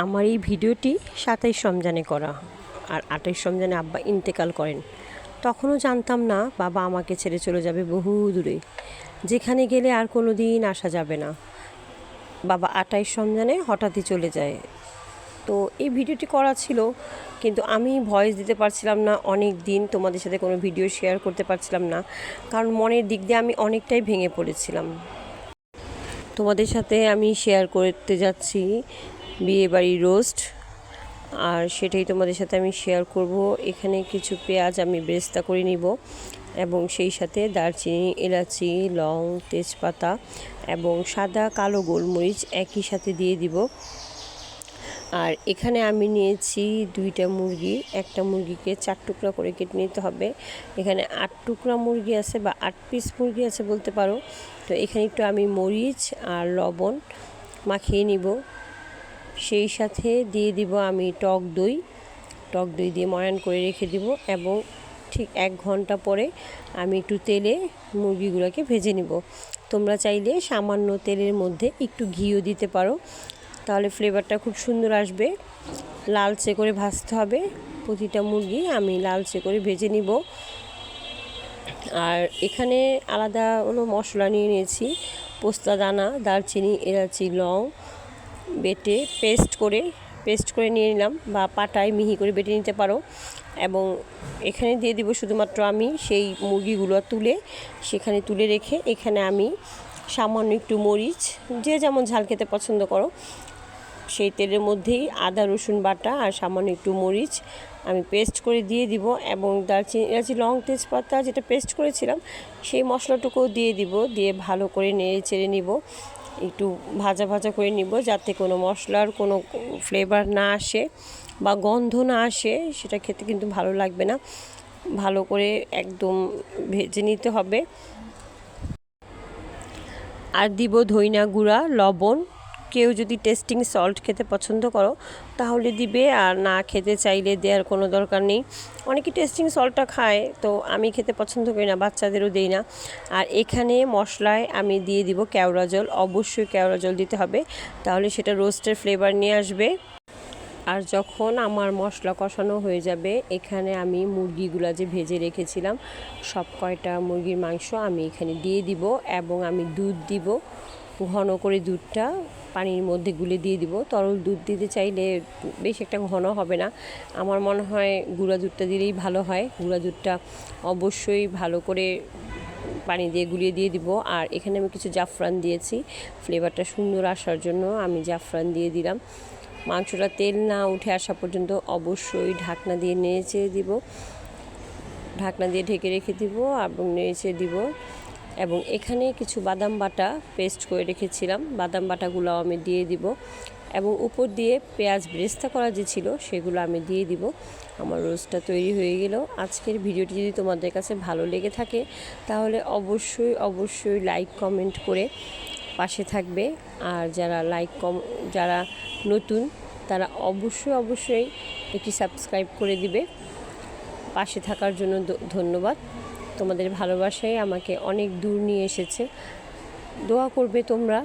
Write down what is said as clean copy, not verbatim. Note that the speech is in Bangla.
আমার এই ভিডিওটি ২৭ রমজানে করা, আর ২৮ রমজানে আব্বা ইন্তেকাল করেন। তখনও জানতাম না বাবা আমাকে ছেড়ে চলে যাবে বহু দূরে, যেখানে গেলে আর কোনো দিন আসা যাবে না। বাবা ২৮ রমজানে হঠাৎই চলে যায়। তো এই ভিডিওটি করা ছিল, কিন্তু আমি ভয়েস দিতে পারছিলাম না অনেক দিন, তোমাদের সাথে কোনো ভিডিও শেয়ার করতে পারছিলাম না, কারণ মনের দিক দিয়ে আমি অনেকটাই ভেঙে পড়েছিলাম। তোমাদের সাথে আমি শেয়ার করতে যাচ্ছি বিয়েবাড়ির রোস্ট, আর সেটাই তোমাদের সাথে আমি শেয়ার করব। এখানে কিছু পেঁয়াজ আমি বেরেস্তা করে নিব, এবং সেই সাথে দারচিনি, এলাচি, লং, তেজপাতা এবং সাদা কালো গোলমরিচ একই সাথে দিয়ে দিব। আর এখানে আমি নিয়েছি 2টা মুরগি, একটা মুরগিকে 4 টুকরা করে কেটে নিতে হবে। এখানে 8 টুকরা মুরগি আছে বা 8 পিস মুরগি আছে বলতে পারো। তো এখানে একটু আমি মরিচ আর লবণ মাখিয়ে নিব। সেই সাথে দিয়ে দিব আমি টক দই দিয়ে ময়ান করে রেখে দিব, এবং ঠিক 1 ঘন্টা পরে আমি একটু তেলে মুরগিগুলোকে ভেজে নিব। তোমরা চাইলে সামান্য তেলের মধ্যে একটু ঘিও দিতে পারো, তাহলে ফ্লেভারটা খুব সুন্দর আসবে। লালচে করে ভাজতে হবে প্রতিটা মুরগি, আমি লালচে করে ভেজে নিব। আর এখানে আলাদা কোনো মশলা নিয়ে নিয়েছি, পোস্তা দানা, দারচিনি, এলাচি, লং বেটে পেস্ট করে নিয়ে নিলাম, বা পাটায় মিহি করে বেটে নিতে পারো। এবং এখানে দিয়ে দিব শুধুমাত্র আমি সেই মুরগিগুলো সেখানে তুলে রেখে, এখানে আমি সামান্য একটু মরিচ, যে যেমন ঝাল খেতে পছন্দ করো, সেই তেলের মধ্যেই আদা রসুন বাটা আর সামান্য একটু মরিচ আমি পেস্ট করে দিয়ে দিব, এবং দারচিনি, এলাচি, লং, তেজপাতা যেটা পেস্ট করেছিলাম সেই মশলাটুকুও দিয়ে দিব। দিয়ে ভালো করে নেড়ে চেড়ে নিব, একটু ভাজা করে নিব, যাতে কোনো মশলার কোনো ফ্লেভার না আসে বা গন্ধ না আসে, সেটা খেতে কিন্তু ভালো লাগবে না। ভালো করে একদম ভেজে নিতে হবে। আর দিব ধইনা গুঁড়া, লবণ। কেউ যদি টেস্টিং সল্ট খেতে পছন্দ করো তাহলে দিবে, আর না খেতে চাইলে দেওয়ার কোনো দরকার নেই। অনেকে টেস্টিং সল্টটা খায়, তো আমি খেতে পছন্দ করি না, বাচ্চাদেরও দেই না। আর এখানে মশলায় আমি দিয়ে দিব কেওড়া জল, অবশ্যই কেওড়া জল দিতে হবে, তাহলে সেটা রোস্টের ফ্লেভার নিয়ে আসবে। আর যখন আমার মশলা কষানো হয়ে যাবে, এখানে আমি মুরগিগুলো যে ভেজে রেখেছিলাম সব কয়টা মুরগির মাংস আমি এখানে দিয়ে দিব, এবং আমি দুধ দিব। ঘন করে দুধটা পানির মধ্যে গুলে দিয়ে দিব। তরল দুধ দিতে চাইলে বেশ একটা ঘন হবে না, আমার মনে হয় গুঁড়া দুধটা দিলেই ভালো হয়। গুঁড়া দুধটা অবশ্যই ভালো করে পানি দিয়ে গুলিয়ে দিয়ে দিব। আর এখানে আমি কিছু জাফরান দিয়েছি, ফ্লেভারটা সুন্দর আসার জন্য আমি জাফরান দিয়ে দিলাম। মাংসটা তেল না উঠে আসা পর্যন্ত অবশ্যই ঢাকনা দিয়ে নেড়ে দিব, ঢাকনা দিয়ে ঢেকে রেখে দিব এবং নেড়ে দিব। এবং এখানে কিছু বাদাম বাটা পেস্ট করে রেখেছিলাম, বাদাম বাটাগুলো আমি দিয়ে দিব, এবং উপর দিয়ে পেঁয়াজ বেরেস্তা করা যে ছিল সেগুলো আমি দিয়ে দিব। আমার রোস্টটা তৈরি হয়ে গেল। আজকের ভিডিওটি যদি তোমাদের কাছে ভালো লেগে থাকে তাহলে অবশ্যই লাইক কমেন্ট করে পাশে থাকবে। আর যারা নতুন তারা অবশ্যই একটি সাবস্ক্রাইব করে দিবে। পাশে থাকার জন্য ধন্যবাদ। তোমাদের ভালোবাসাই আমাকে অনেক দূর নিয়ে এসেছে। দোয়া করবে তোমরা।